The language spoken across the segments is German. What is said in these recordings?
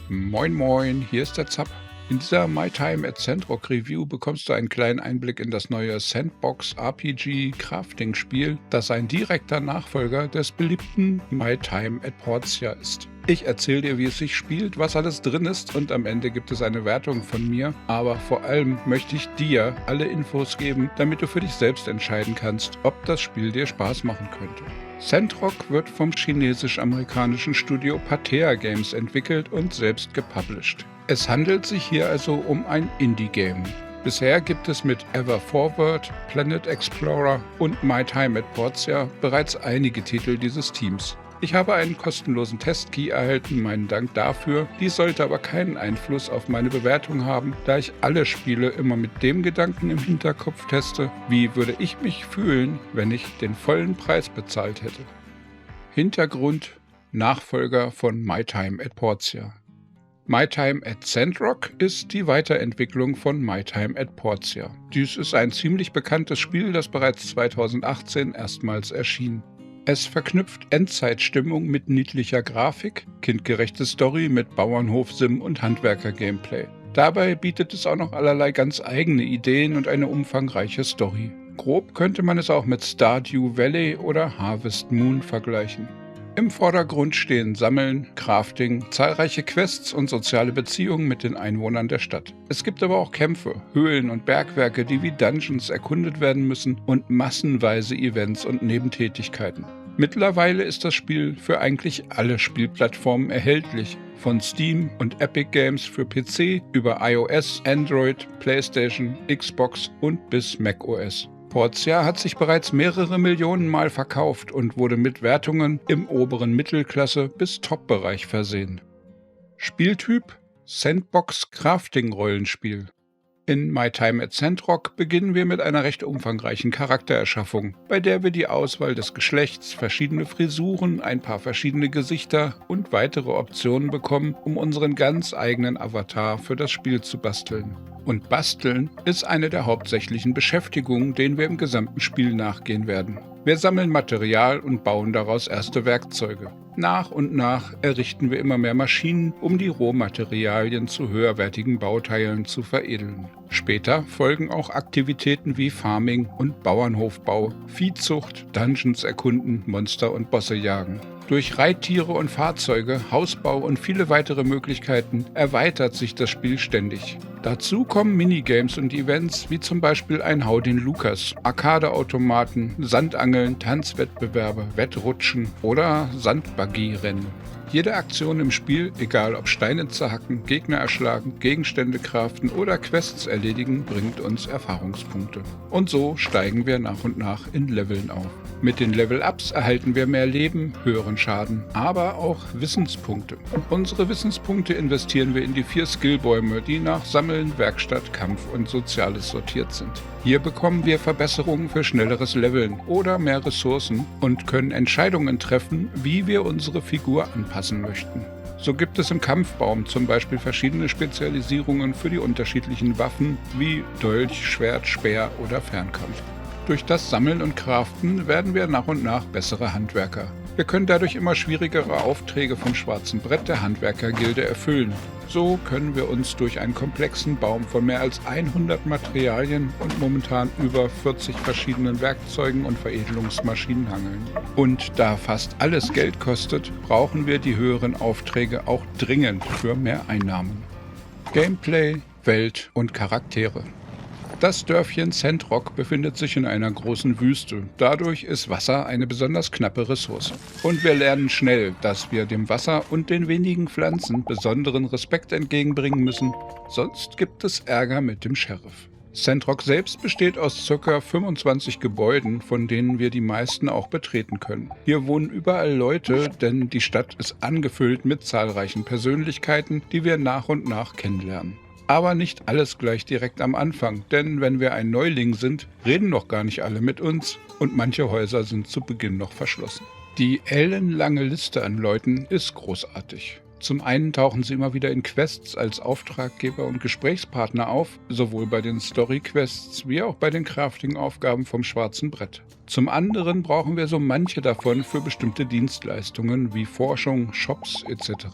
Moin Moin, hier ist der Zapp. In dieser My Time at Sandrock Review bekommst du einen kleinen Einblick in das neue Sandbox RPG Crafting Spiel, das ein direkter Nachfolger des beliebten My Time at Portia ist. Ich erzähle dir, wie es sich spielt, was alles drin ist und am Ende gibt es eine Wertung von mir, aber vor allem möchte ich dir alle Infos geben, damit du für dich selbst entscheiden kannst, ob das Spiel dir Spaß machen könnte. Sandrock wird vom chinesisch-amerikanischen Studio Pathea Games entwickelt und selbst gepublished. Es handelt sich hier also um ein Indie-Game. Bisher gibt es mit Ever Forward, Planet Explorer und My Time at Portia bereits einige Titel dieses Teams. Ich habe einen kostenlosen Testkey erhalten, meinen Dank dafür. Dies sollte aber keinen Einfluss auf meine Bewertung haben, da ich alle Spiele immer mit dem Gedanken im Hinterkopf teste, wie würde ich mich fühlen, wenn ich den vollen Preis bezahlt hätte. Hintergrund: Nachfolger von My Time at Portia. My Time at Sandrock ist die Weiterentwicklung von My Time at Portia. Dies ist ein ziemlich bekanntes Spiel, das bereits 2018 erstmals erschien. Es verknüpft Endzeitstimmung mit niedlicher Grafik, kindgerechte Story mit Bauernhof-Sim und Handwerker-Gameplay. Dabei bietet es auch noch allerlei ganz eigene Ideen und eine umfangreiche Story. Grob könnte man es auch mit Stardew Valley oder Harvest Moon vergleichen. Im Vordergrund stehen Sammeln, Crafting, zahlreiche Quests und soziale Beziehungen mit den Einwohnern der Stadt. Es gibt aber auch Kämpfe, Höhlen und Bergwerke, die wie Dungeons erkundet werden müssen und massenweise Events und Nebentätigkeiten. Mittlerweile ist das Spiel für eigentlich alle Spielplattformen erhältlich, von Steam und Epic Games für PC über iOS, Android, PlayStation, Xbox und bis macOS. Portia hat sich bereits mehrere Millionen Mal verkauft und wurde mit Wertungen im oberen Mittelklasse- bis Top-Bereich versehen. Spieltyp: Sandbox Crafting Rollenspiel. In My Time at Sandrock beginnen wir mit einer recht umfangreichen Charaktererschaffung, bei der wir die Auswahl des Geschlechts, verschiedene Frisuren, ein paar verschiedene Gesichter und weitere Optionen bekommen, um unseren ganz eigenen Avatar für das Spiel zu basteln. Und Basteln ist eine der hauptsächlichen Beschäftigungen, denen wir im gesamten Spiel nachgehen werden. Wir sammeln Material und bauen daraus erste Werkzeuge. Nach und nach errichten wir immer mehr Maschinen, um die Rohmaterialien zu höherwertigen Bauteilen zu veredeln. Später folgen auch Aktivitäten wie Farming und Bauernhofbau, Viehzucht, Dungeons erkunden, Monster und Bosse jagen. Durch Reittiere und Fahrzeuge, Hausbau und viele weitere Möglichkeiten erweitert sich das Spiel ständig. Dazu kommen Minigames und Events wie zum Beispiel ein Hau den Lukas, Arcade-Automaten, Sandangeln, Tanzwettbewerbe, Wettrutschen oder Sandbuggy-Rennen. Jede Aktion im Spiel, egal ob Steine zerhacken, Gegner erschlagen, Gegenstände craften oder Quests erledigen, bringt uns Erfahrungspunkte. Und so steigen wir nach und nach in Leveln auf. Mit den Level-Ups erhalten wir mehr Leben, höheren Schaden, aber auch Wissenspunkte. Unsere Wissenspunkte investieren wir in die 4 Skillbäume, die nach Sammeln, Werkstatt, Kampf und Soziales sortiert sind. Hier bekommen wir Verbesserungen für schnelleres Leveln oder mehr Ressourcen und können Entscheidungen treffen, wie wir unsere Figur anpassen möchten. So gibt es im Kampfbaum zum Beispiel verschiedene Spezialisierungen für die unterschiedlichen Waffen wie Dolch, Schwert, Speer oder Fernkampf. Durch das Sammeln und Craften werden wir nach und nach bessere Handwerker. Wir können dadurch immer schwierigere Aufträge vom schwarzen Brett der Handwerkergilde erfüllen. So können wir uns durch einen komplexen Baum von mehr als 100 Materialien und momentan über 40 verschiedenen Werkzeugen und Veredelungsmaschinen hangeln. Und da fast alles Geld kostet, brauchen wir die höheren Aufträge auch dringend für mehr Einnahmen. Gameplay, Welt und Charaktere. Das Dörfchen Sandrock befindet sich in einer großen Wüste. Dadurch ist Wasser eine besonders knappe Ressource. Und wir lernen schnell, dass wir dem Wasser und den wenigen Pflanzen besonderen Respekt entgegenbringen müssen, sonst gibt es Ärger mit dem Sheriff. Sandrock selbst besteht aus ca. 25 Gebäuden, von denen wir die meisten auch betreten können. Hier wohnen überall Leute, denn die Stadt ist angefüllt mit zahlreichen Persönlichkeiten, die wir nach und nach kennenlernen. Aber nicht alles gleich direkt am Anfang, denn wenn wir ein Neuling sind, reden noch gar nicht alle mit uns und manche Häuser sind zu Beginn noch verschlossen. Die ellenlange Liste an Leuten ist großartig. Zum einen tauchen sie immer wieder in Quests als Auftraggeber und Gesprächspartner auf, sowohl bei den Story-Quests wie auch bei den Crafting-Aufgaben vom schwarzen Brett. Zum anderen brauchen wir so manche davon für bestimmte Dienstleistungen wie Forschung, Shops etc.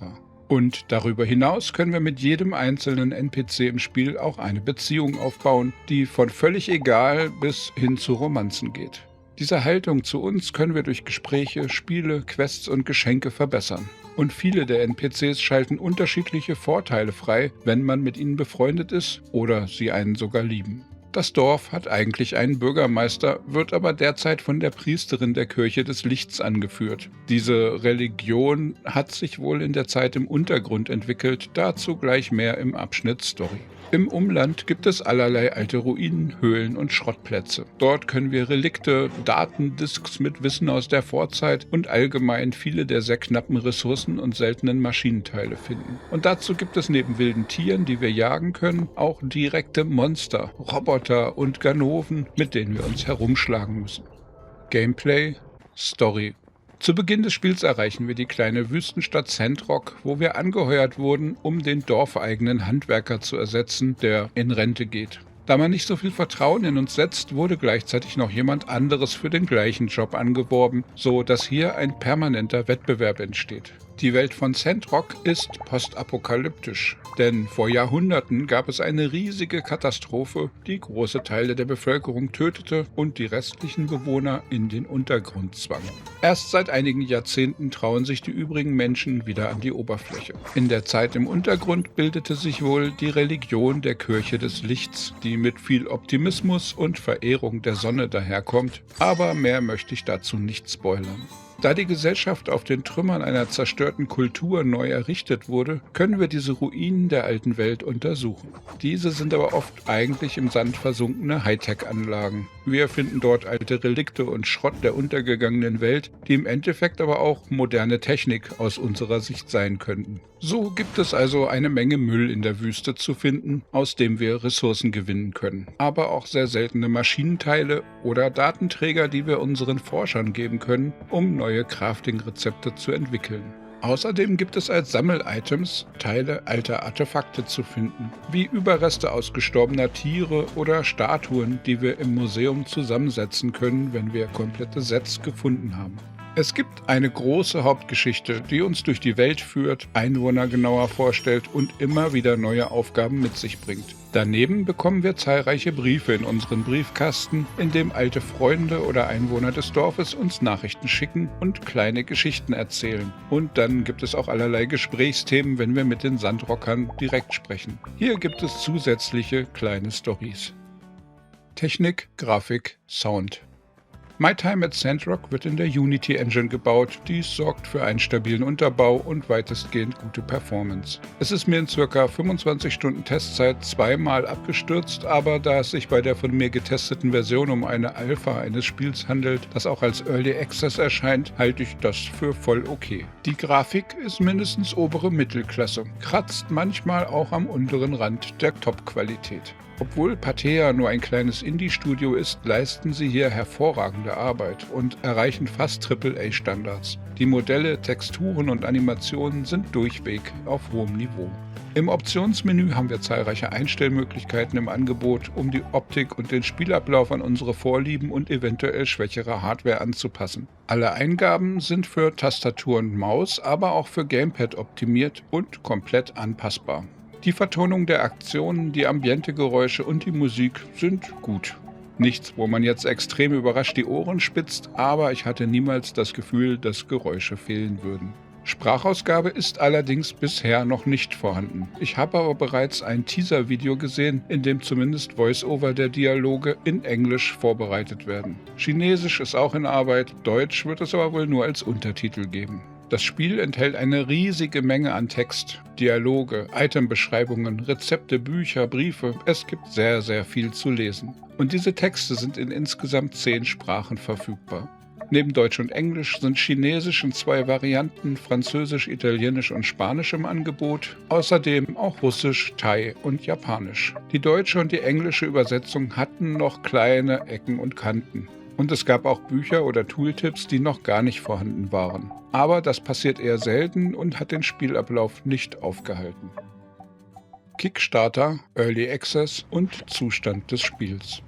Und darüber hinaus können wir mit jedem einzelnen NPC im Spiel auch eine Beziehung aufbauen, die von völlig egal bis hin zu Romanzen geht. Diese Haltung zu uns können wir durch Gespräche, Spiele, Quests und Geschenke verbessern. Und viele der NPCs schalten unterschiedliche Vorteile frei, wenn man mit ihnen befreundet ist oder sie einen sogar lieben. Das Dorf hat eigentlich einen Bürgermeister, wird aber derzeit von der Priesterin der Kirche des Lichts angeführt. Diese Religion hat sich wohl in der Zeit im Untergrund entwickelt, dazu gleich mehr im Abschnitt Story. Im Umland gibt es allerlei alte Ruinen, Höhlen und Schrottplätze. Dort können wir Relikte, Datendisks mit Wissen aus der Vorzeit und allgemein viele der sehr knappen Ressourcen und seltenen Maschinenteile finden. Und dazu gibt es neben wilden Tieren, die wir jagen können, auch direkte Monster, Roboter und Ganoven, mit denen wir uns herumschlagen müssen. Gameplay, Story. Zu Beginn des Spiels erreichen wir die kleine Wüstenstadt Sandrock, wo wir angeheuert wurden, um den dorfeigenen Handwerker zu ersetzen, der in Rente geht. Da man nicht so viel Vertrauen in uns setzt, wurde gleichzeitig noch jemand anderes für den gleichen Job angeworben, so dass hier ein permanenter Wettbewerb entsteht. Die Welt von Sandrock ist postapokalyptisch, denn vor Jahrhunderten gab es eine riesige Katastrophe, die große Teile der Bevölkerung tötete und die restlichen Bewohner in den Untergrund zwang. Erst seit einigen Jahrzehnten trauen sich die übrigen Menschen wieder an die Oberfläche. In der Zeit im Untergrund bildete sich wohl die Religion der Kirche des Lichts, die mit viel Optimismus und Verehrung der Sonne daherkommt, aber mehr möchte ich dazu nicht spoilern. Da die Gesellschaft auf den Trümmern einer zerstörten Kultur neu errichtet wurde, können wir diese Ruinen der alten Welt untersuchen. Diese sind aber oft eigentlich im Sand versunkene Hightech-Anlagen. Wir finden dort alte Relikte und Schrott der untergegangenen Welt, die im Endeffekt aber auch moderne Technik aus unserer Sicht sein könnten. So gibt es also eine Menge Müll in der Wüste zu finden, aus dem wir Ressourcen gewinnen können. Aber auch sehr seltene Maschinenteile oder Datenträger, die wir unseren Forschern geben können, um neue Crafting-Rezepte zu entwickeln. Außerdem gibt es als Sammel-Items Teile alter Artefakte zu finden, wie Überreste ausgestorbener Tiere oder Statuen, die wir im Museum zusammensetzen können, wenn wir komplette Sets gefunden haben. Es gibt eine große Hauptgeschichte, die uns durch die Welt führt, Einwohner genauer vorstellt und immer wieder neue Aufgaben mit sich bringt. Daneben bekommen wir zahlreiche Briefe in unseren Briefkasten, in dem alte Freunde oder Einwohner des Dorfes uns Nachrichten schicken und kleine Geschichten erzählen. Und dann gibt es auch allerlei Gesprächsthemen, wenn wir mit den Sandrockern direkt sprechen. Hier gibt es zusätzliche kleine Storys. Technik, Grafik, Sound. My Time at Sandrock wird in der Unity Engine gebaut, dies sorgt für einen stabilen Unterbau und weitestgehend gute Performance. Es ist mir in ca. 25 Stunden Testzeit zweimal abgestürzt, aber da es sich bei der von mir getesteten Version um eine Alpha eines Spiels handelt, das auch als Early Access erscheint, halte ich das für voll okay. Die Grafik ist mindestens obere Mittelklasse, kratzt manchmal auch am unteren Rand der Top-Qualität. Obwohl Pathea nur ein kleines Indie-Studio ist, leisten sie hier hervorragende Arbeit und erreichen fast AAA-Standards. Die Modelle, Texturen und Animationen sind durchweg auf hohem Niveau. Im Optionsmenü haben wir zahlreiche Einstellmöglichkeiten im Angebot, um die Optik und den Spielablauf an unsere Vorlieben und eventuell schwächere Hardware anzupassen. Alle Eingaben sind für Tastatur und Maus, aber auch für Gamepad optimiert und komplett anpassbar. Die Vertonung der Aktionen, die Ambientegeräusche und die Musik sind gut. Nichts, wo man jetzt extrem überrascht die Ohren spitzt, aber ich hatte niemals das Gefühl, dass Geräusche fehlen würden. Sprachausgabe ist allerdings bisher noch nicht vorhanden. Ich habe aber bereits ein Teaser-Video gesehen, in dem zumindest Voice-Over der Dialoge in Englisch vorbereitet werden. Chinesisch ist auch in Arbeit, Deutsch wird es aber wohl nur als Untertitel geben. Das Spiel enthält eine riesige Menge an Text, Dialoge, Itembeschreibungen, Rezepte, Bücher, Briefe. Es gibt sehr, sehr viel zu lesen. Und diese Texte sind in insgesamt 10 Sprachen verfügbar. Neben Deutsch und Englisch sind Chinesisch in 2 Varianten, Französisch, Italienisch und Spanisch im Angebot, außerdem auch Russisch, Thai und Japanisch. Die deutsche und die englische Übersetzung hatten noch kleine Ecken und Kanten. Und es gab auch Bücher oder Tooltips, die noch gar nicht vorhanden waren. Aber das passiert eher selten und hat den Spielablauf nicht aufgehalten. Kickstarter, Early Access und Zustand des Spiels.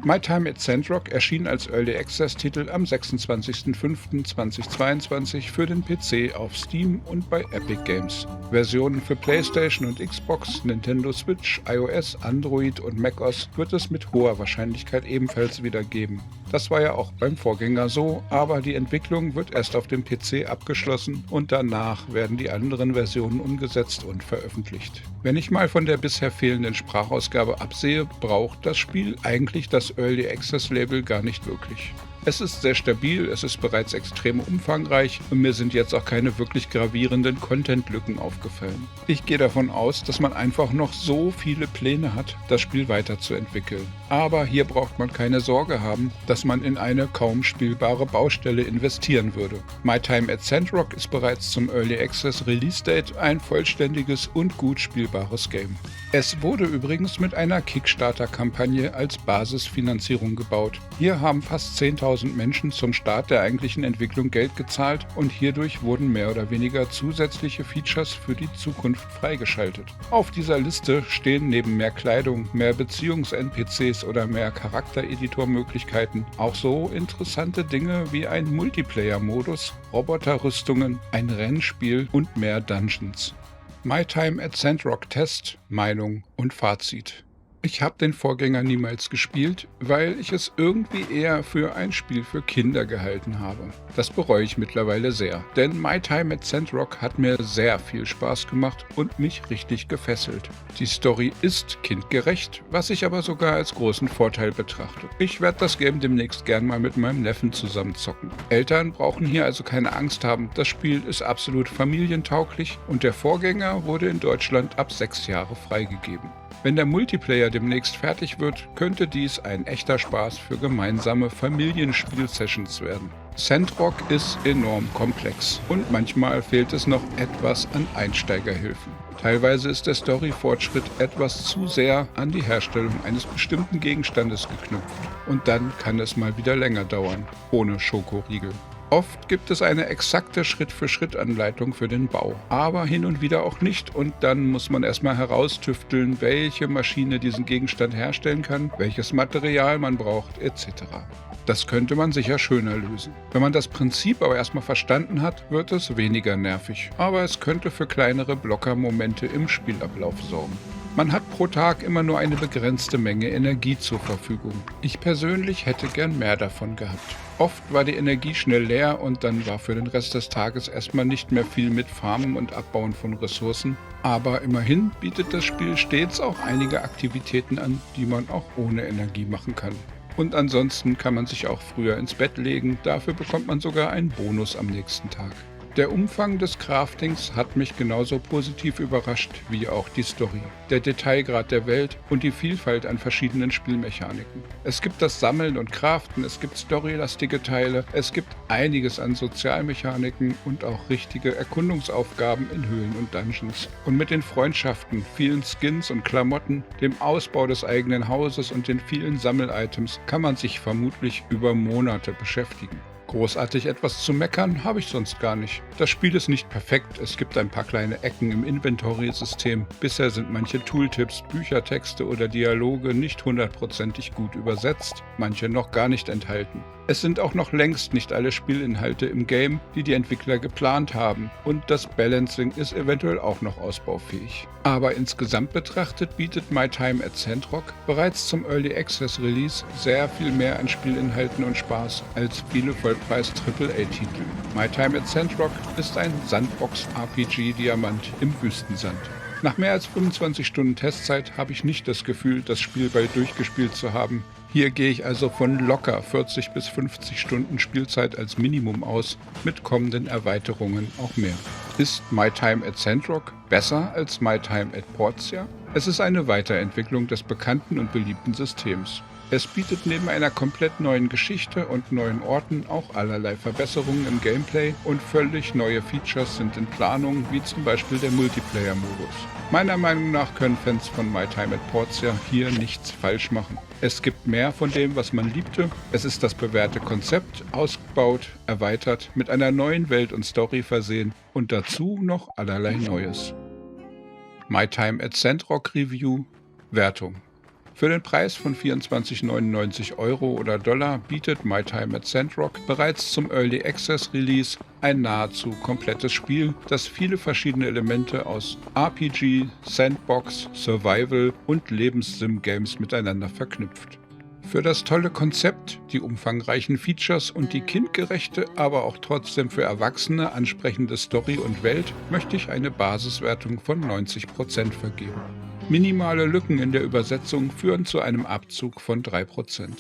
My Time at Sandrock erschien als Early Access-Titel am 26.05.2022 für den PC auf Steam und bei Epic Games. Versionen für PlayStation und Xbox, Nintendo Switch, iOS, Android und macOS wird es mit hoher Wahrscheinlichkeit ebenfalls wieder geben. Das war ja auch beim Vorgänger so, aber die Entwicklung wird erst auf dem PC abgeschlossen und danach werden die anderen Versionen umgesetzt und veröffentlicht. Wenn ich mal von der bisher fehlenden Sprachausgabe absehe, braucht das Spiel eigentlich das Early Access Label gar nicht wirklich. Es ist sehr stabil, es ist bereits extrem umfangreich und mir sind jetzt auch keine wirklich gravierenden Content-Lücken aufgefallen. Ich gehe davon aus, dass man einfach noch so viele Pläne hat, das Spiel weiterzuentwickeln. Aber hier braucht man keine Sorge haben, dass man in eine kaum spielbare Baustelle investieren würde. My Time at Sandrock ist bereits zum Early Access Release Date ein vollständiges und gut spielbares Game. Es wurde übrigens mit einer Kickstarter-Kampagne als Basisfinanzierung gebaut. Hier haben fast 10.000 Menschen zum Start der eigentlichen Entwicklung Geld gezahlt und hierdurch wurden mehr oder weniger zusätzliche Features für die Zukunft freigeschaltet. Auf dieser Liste stehen neben mehr Kleidung, mehr Beziehungs-NPCs oder mehr Charaktereditor-Möglichkeiten auch so interessante Dinge wie ein Multiplayer-Modus, Roboterrüstungen, ein Rennspiel und mehr Dungeons. My Time at Sandrock Test, Meinung und Fazit. Ich habe den Vorgänger niemals gespielt, weil ich es irgendwie eher für ein Spiel für Kinder gehalten habe. Das bereue ich mittlerweile sehr, denn My Time at Sandrock hat mir sehr viel Spaß gemacht und mich richtig gefesselt. Die Story ist kindgerecht, was ich aber sogar als großen Vorteil betrachte. Ich werde das Game demnächst gern mal mit meinem Neffen zusammen zocken. Eltern brauchen hier also keine Angst haben, das Spiel ist absolut familientauglich und der Vorgänger wurde in Deutschland ab 6 Jahre freigegeben. Wenn der Multiplayer demnächst fertig wird, könnte dies ein echter Spaß für gemeinsame Familienspiel-Sessions werden. Sandrock ist enorm komplex und manchmal fehlt es noch etwas an Einsteigerhilfen. Teilweise ist der Story-Fortschritt etwas zu sehr an die Herstellung eines bestimmten Gegenstandes geknüpft und dann kann es mal wieder länger dauern, ohne Schokoriegel. Oft gibt es eine exakte Schritt-für-Schritt-Anleitung für den Bau, aber hin und wieder auch nicht und dann muss man erstmal heraustüfteln, welche Maschine diesen Gegenstand herstellen kann, welches Material man braucht, etc. Das könnte man sicher schöner lösen. Wenn man das Prinzip aber erstmal verstanden hat, wird es weniger nervig, aber es könnte für kleinere Blockermomente im Spielablauf sorgen. Man hat pro Tag immer nur eine begrenzte Menge Energie zur Verfügung. Ich persönlich hätte gern mehr davon gehabt. Oft war die Energie schnell leer und dann war für den Rest des Tages erstmal nicht mehr viel mit Farmen und Abbauen von Ressourcen. Aber immerhin bietet das Spiel stets auch einige Aktivitäten an, die man auch ohne Energie machen kann. Und ansonsten kann man sich auch früher ins Bett legen, dafür bekommt man sogar einen Bonus am nächsten Tag. Der Umfang des Craftings hat mich genauso positiv überrascht wie auch die Story, der Detailgrad der Welt und die Vielfalt an verschiedenen Spielmechaniken. Es gibt das Sammeln und Craften, es gibt storylastige Teile, es gibt einiges an Sozialmechaniken und auch richtige Erkundungsaufgaben in Höhlen und Dungeons. Und mit den Freundschaften, vielen Skins und Klamotten, dem Ausbau des eigenen Hauses und den vielen Sammel-Items kann man sich vermutlich über Monate beschäftigen. Großartig etwas zu meckern habe ich sonst gar nicht. Das Spiel ist nicht perfekt, es gibt ein paar kleine Ecken im Inventory-System. Bisher sind manche Tooltips, Büchertexte oder Dialoge nicht hundertprozentig gut übersetzt, manche noch gar nicht enthalten. Es sind auch noch längst nicht alle Spielinhalte im Game, die die Entwickler geplant haben und das Balancing ist eventuell auch noch ausbaufähig. Aber insgesamt betrachtet bietet My Time at Sandrock bereits zum Early Access Release sehr viel mehr an Spielinhalten und Spaß als viele Vollpreis-AAA-Titel. My Time at Sandrock ist ein Sandbox-RPG-Diamant im Wüstensand. Nach mehr als 25 Stunden Testzeit habe ich nicht das Gefühl, das Spiel bald durchgespielt zu haben. Hier gehe ich also von locker 40 bis 50 Stunden Spielzeit als Minimum aus, mit kommenden Erweiterungen auch mehr. Ist My Time at Sandrock besser als My Time at Portia? Es ist eine Weiterentwicklung des bekannten und beliebten Systems. Es bietet neben einer komplett neuen Geschichte und neuen Orten auch allerlei Verbesserungen im Gameplay und völlig neue Features sind in Planung, wie zum Beispiel der Multiplayer-Modus. Meiner Meinung nach können Fans von My Time at Portia hier nichts falsch machen. Es gibt mehr von dem, was man liebte. Es ist das bewährte Konzept, ausgebaut, erweitert, mit einer neuen Welt und Story versehen und dazu noch allerlei Neues. My Time at Sandrock Review, Wertung. Für den Preis von 24,99 € oder Dollar bietet My Time at Sandrock bereits zum Early Access Release ein nahezu komplettes Spiel, das viele verschiedene Elemente aus RPG, Sandbox, Survival und Lebenssim-Games miteinander verknüpft. Für das tolle Konzept, die umfangreichen Features und die kindgerechte, aber auch trotzdem für Erwachsene ansprechende Story und Welt möchte ich eine Basiswertung von 90% vergeben. Minimale Lücken in der Übersetzung führen zu einem Abzug von 3%.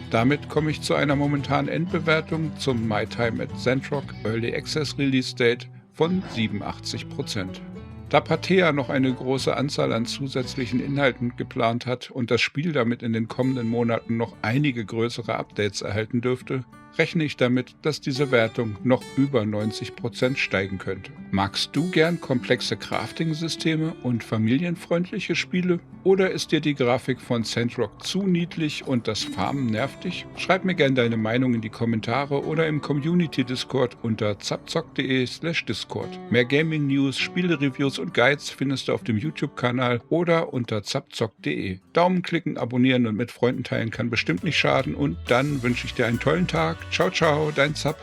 Damit komme ich zu einer momentanen Endbewertung zum My Time at Sandrock Early Access Release Date von 87%. Da Pathea noch eine große Anzahl an zusätzlichen Inhalten geplant hat und das Spiel damit in den kommenden Monaten noch einige größere Updates erhalten dürfte, rechne ich damit, dass diese Wertung noch über 90% steigen könnte. Magst du gern komplexe Crafting-Systeme und familienfreundliche Spiele? Oder ist dir die Grafik von Sandrock zu niedlich und das Farmen nervt dich? Schreib mir gern deine Meinung in die Kommentare oder im Community-Discord unter zapzock.de/discord. Mehr Gaming-News, Spiele-Reviews und Guides findest du auf dem YouTube-Kanal oder unter zapzock.de. Daumen klicken, abonnieren und mit Freunden teilen kann bestimmt nicht schaden und dann wünsche ich dir einen tollen Tag. Ciao, ciao, dein Zap.